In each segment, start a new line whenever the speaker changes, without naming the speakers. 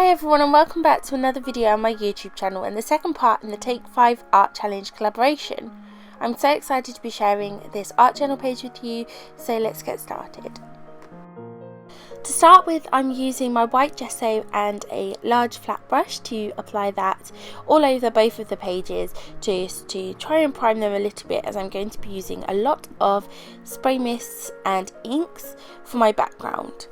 everyone, and welcome back to another video on my YouTube channel and the second part in the Take 5 Art Challenge collaboration. I'm so excited to be sharing this art journal page with you, so let's get started. To start with, I'm using my white gesso and a large flat brush to apply that all over both of the pages, just to try and prime them a little bit, as I'm going to be using a lot of spray mists and inks for my background.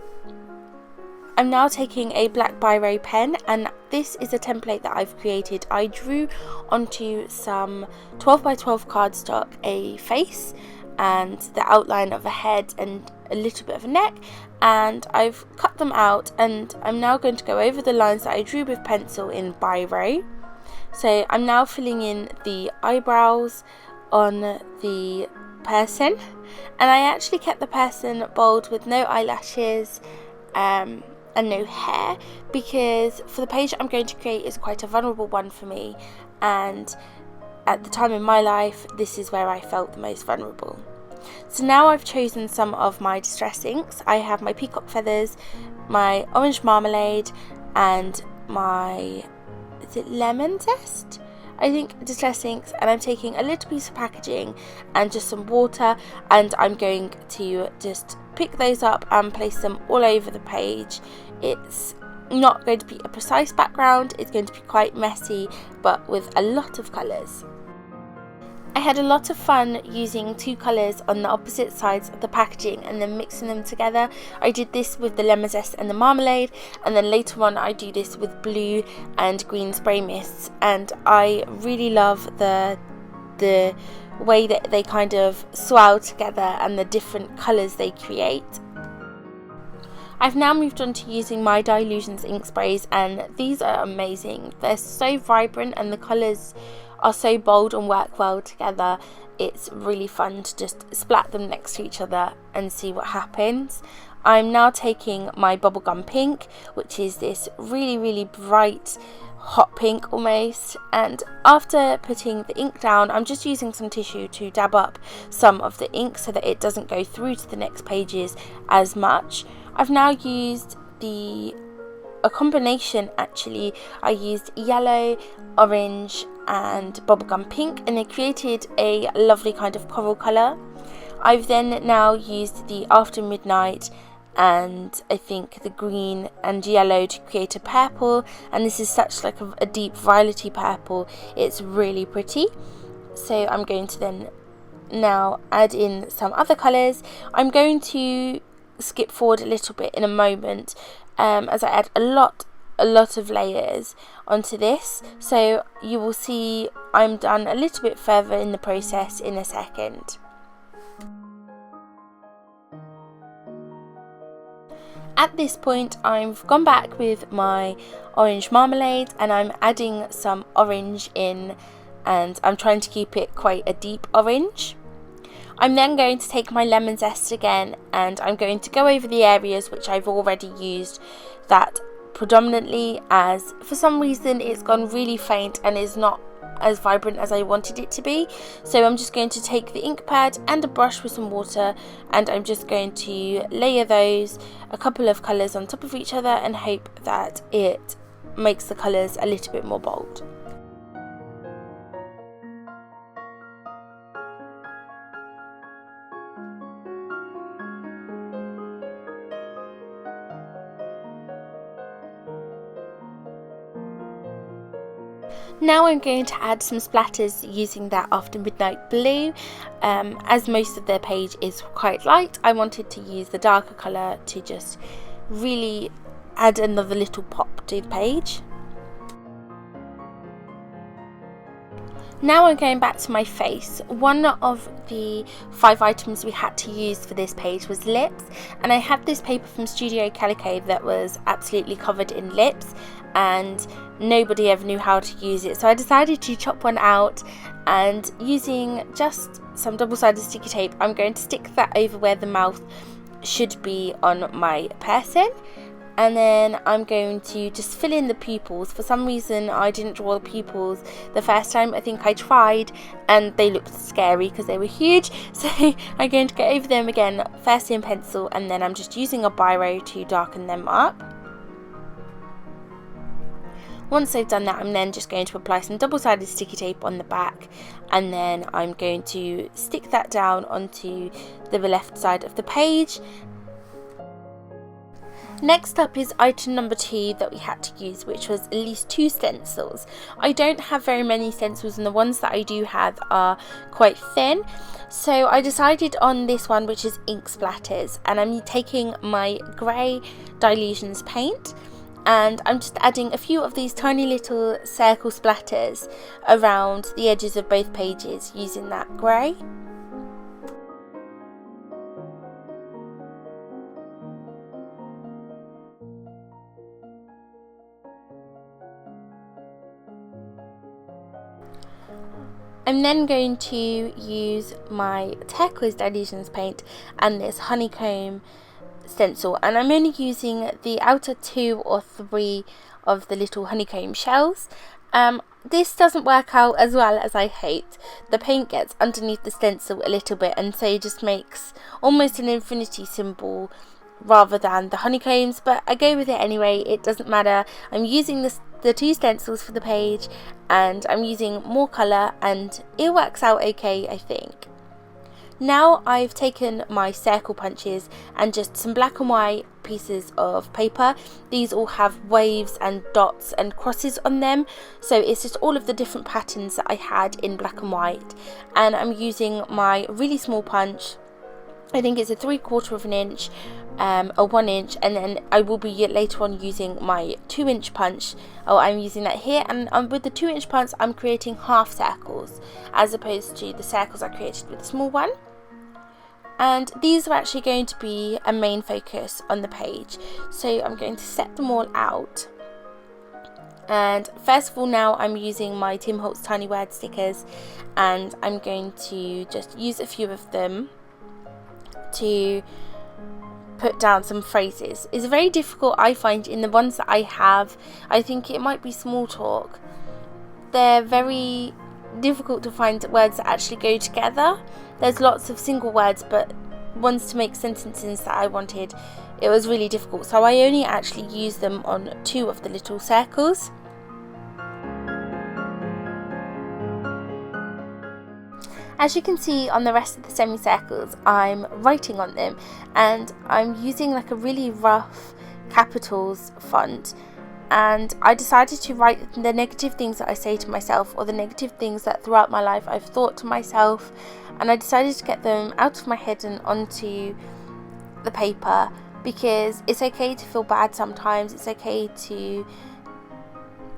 I'm now taking a black biro pen, and this is a template that I've created. I drew onto some 12 by 12 cardstock a face and the outline of a head and a little bit of a neck, and I've cut them out, and I'm now going to go over the lines that I drew with pencil in biro. So I'm now filling in the eyebrows on the person, and I actually kept the person bold with no eyelashes and no hair, because for the page I'm going to create is quite a vulnerable one for me, and at the time in my life this is where I felt the most vulnerable. So now I've chosen some of my distress inks. I have my peacock feathers, my orange marmalade, and my, is it lemon zest? I think distress inks, and I'm taking a little piece of packaging and just some water, and I'm going to just pick those up and place them all over the page. It's not going to be a precise background, it's going to be quite messy, but with a lot of colours. I had a lot of fun using two colours on the opposite sides of the packaging and then mixing them together. I did this with the lemon zest and the marmalade, and then later on I do this with blue and green spray mists, and I really love the way that they kind of swirl together and the different colours they create. I've now moved on to using my Dylusions ink sprays, and these are amazing. They're so vibrant and the colours are so bold and work well together. It's really fun to just splat them next to each other and see what happens. I'm now taking my bubblegum pink, which is this really bright hot pink almost, and after putting the ink down, I'm just using some tissue to dab up some of the ink so that it doesn't go through to the next pages as much. I've now used a combination actually. I used yellow, orange and bubblegum pink, and it created a lovely kind of coral colour. I've then now used the After Midnight and I think the green and yellow to create a purple, and this is such like a deep violety purple. It's really pretty. So I'm going to then now add in some other colours. I'm going to skip forward a little bit in a moment as I add a lot of layers onto this, so you will see I'm done a little bit further in the process in a second. At this point I've gone back with my orange marmalade and I'm adding some orange in, and I'm trying to keep it quite a deep orange. I'm then going to take my lemon zest again, and I'm going to go over the areas which I've already used that predominantly, as for some reason it's gone really faint and is not as vibrant as I wanted it to be. So I'm just going to take the ink pad and a brush with some water, and I'm just going to layer those, a couple of colours on top of each other, and hope that it makes the colours a little bit more bold. Now I'm going to add some splatters using that After Midnight blue. As most of the page is quite light, I wanted to use the darker colour to just really add another little pop to the page. Now I'm going back to my face. One of the 5 items we had to use for this page was lips, and I had this paper from Studio Calico that was absolutely covered in lips, and nobody ever knew how to use it, so I decided to chop one out, and using just some double-sided sticky tape I'm going to stick that over where the mouth should be on my person, and then I'm going to just fill in the pupils. For some reason I didn't draw the pupils the first time. I think I tried and they looked scary because they were huge, so I'm going to go over them again, first in pencil, and then I'm just using a biro to darken them up. Once I've done that, I'm then just going to apply some double-sided sticky tape on the back, and then I'm going to stick that down onto the left side of the page. Next up is item number 2 that we had to use, which was at least 2 stencils. I don't have very many stencils, and the ones that I do have are quite thin. So I decided on this one, which is ink splatters, and I'm taking my grey Dilutions paint, and I'm just adding a few of these tiny little circle splatters around the edges of both pages using that grey. I'm then going to use my turquoise Dilutions paint and this honeycomb stencil, and I'm only using the outer 2 or 3 of the little honeycomb shells. This doesn't work out as well as I hoped. The paint gets underneath the stencil a little bit, and so it just makes almost an infinity symbol rather than the honeycombs, but I go with it anyway. It doesn't matter. I'm using the 2 stencils for the page, and I'm using more colour, and it works out okay, I think. Now I've taken my circle punches and just some black and white pieces of paper. These all have waves and dots and crosses on them, so it's just all of the different patterns that I had in black and white, and I'm using my really small punch. I think it's a 3/4 of an inch, a 1 inch, and then I will be later on using my 2-inch punch. I'm using that here, and with the 2-inch punch I'm creating half circles as opposed to the circles I created with the small one. And these are actually going to be a main focus on the page, so I'm going to set them all out. And first of all, now I'm using my Tim Holtz Tiny Word stickers, and I'm going to just use a few of them to put down some phrases. It's very difficult, I find, in the ones that I have. I think it might be small talk. They're very difficult to find words that actually go together. There's lots of single words, but ones to make sentences that I wanted, it was really difficult. So I only actually used them on 2 of the little circles. As you can see on the rest of the semicircles, I'm writing on them, and I'm using like a really rough capitals font, and I decided to write the negative things that I say to myself, or the negative things that throughout my life I've thought to myself, and I decided to get them out of my head and onto the paper, because it's okay to feel bad sometimes. It's okay to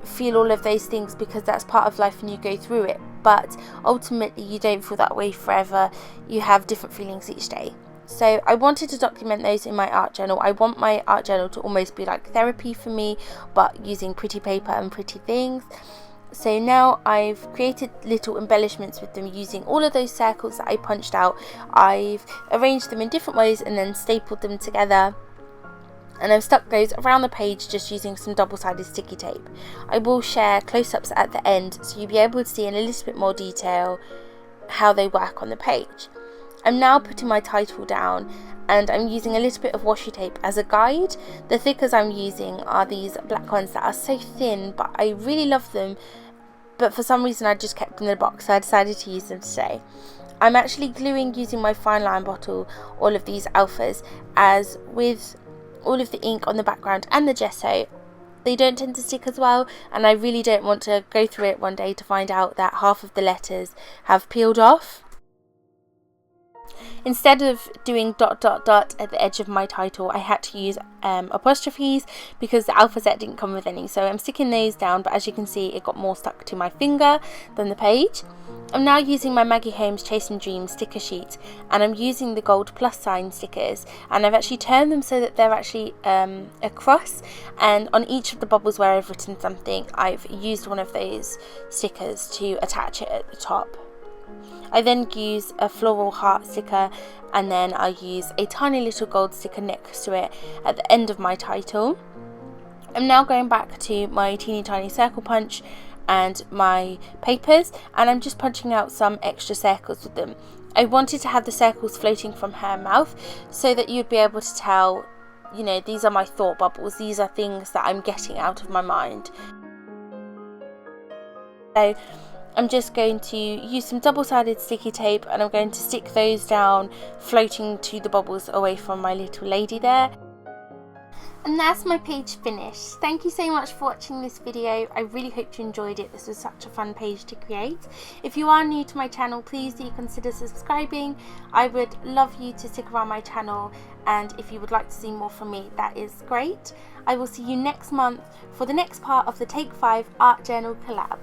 feel all of those things, because that's part of life and you go through it, but ultimately you don't feel that way forever. You have different feelings each day. So I wanted to document those in my art journal. I want my art journal to almost be like therapy for me, but using pretty paper and pretty things. So now I've created little embellishments with them using all of those circles that I punched out. I've arranged them in different ways and then stapled them together, and I've stuck those around the page just using some double-sided sticky tape. I will share close-ups at the end so you'll be able to see in a little bit more detail how they work on the page. I'm now putting my title down, and I'm using a little bit of washi tape as a guide. The thickers I'm using are these black ones that are so thin, but I really love them, but for some reason I just kept them in the box, so I decided to use them today. I'm actually gluing, using my fine line bottle, all of these alphas, as with all of the ink on the background and the gesso, they don't tend to stick as well, and I really don't want to go through it one day to find out that half of the letters have peeled off. Instead of doing ... at the edge of my title, I had to use apostrophes because the alpha set didn't come with any, so I'm sticking those down, but as you can see it got more stuck to my finger than the page. I'm now using my Maggie Holmes Chasing Dreams sticker sheet, and I'm using the gold plus sign stickers, and I've actually turned them so that they're actually across, and on each of the bubbles where I've written something I've used one of those stickers to attach it at the top. I then use a floral heart sticker, and then I use a tiny little gold sticker next to it at the end of my title. I'm now going back to my teeny tiny circle punch and my papers, and I'm just punching out some extra circles with them. I wanted to have the circles floating from her mouth so that you'd be able to tell, you know, these are my thought bubbles, these are things that I'm getting out of my mind. So I'm just going to use some double-sided sticky tape and I'm going to stick those down, floating to the bubbles away from my little lady there. And that's my page finished. Thank you so much for watching this video. I really hope you enjoyed it. This was such a fun page to create. If you are new to my channel, please do consider subscribing. I would love you to stick around my channel, and if you would like to see more from me, that is great. I will see you next month for the next part of the Take 5 Art Journal collab.